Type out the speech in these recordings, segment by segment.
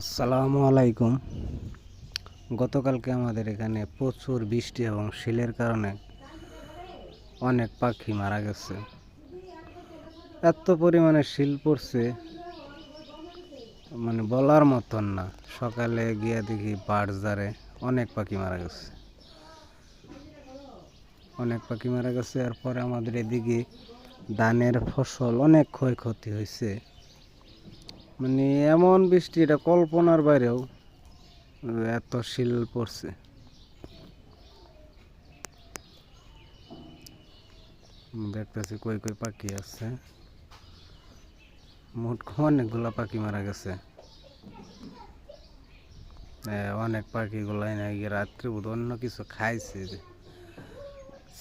আসসালামু আলাইকুম। গতকালকে আমাদের এখানে প্রচুর বৃষ্টি এবং শিলের কারণে অনেক পাখি মারা গেছে। এত পরিমাণে শিল পড়ছে মানে বলার মতন না। সকালে গিয়ে দেখি বাড়জারে অনেক পাখি মারা গেছে, এরপরে আমাদের এদিকে ধানের ফসল অনেক ক্ষয়ক্ষতি হয়েছে। মানে এমন বৃষ্টি, এটা কল্পনার বাইরেও, এত শিল পড়ছে। দেখতেছি কই কই পাখি আছে, মোট অনেকগুলা পাখি মারা গেছে। অনেক পাখিগুলাই নাকি রাত্রে বোধ অন্য কিছু খাইছে,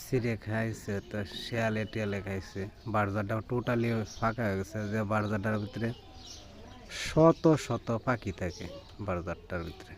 ছিঁড়ে খাইছে, তো শেয়ালে টেয়ালে খাইছে। বারজারটাও টোটালি ফাঁকা হয়ে গেছে, যে বারজারটার ভিতরে শত শত পাখি থাকে বারজারটার ভিতরে।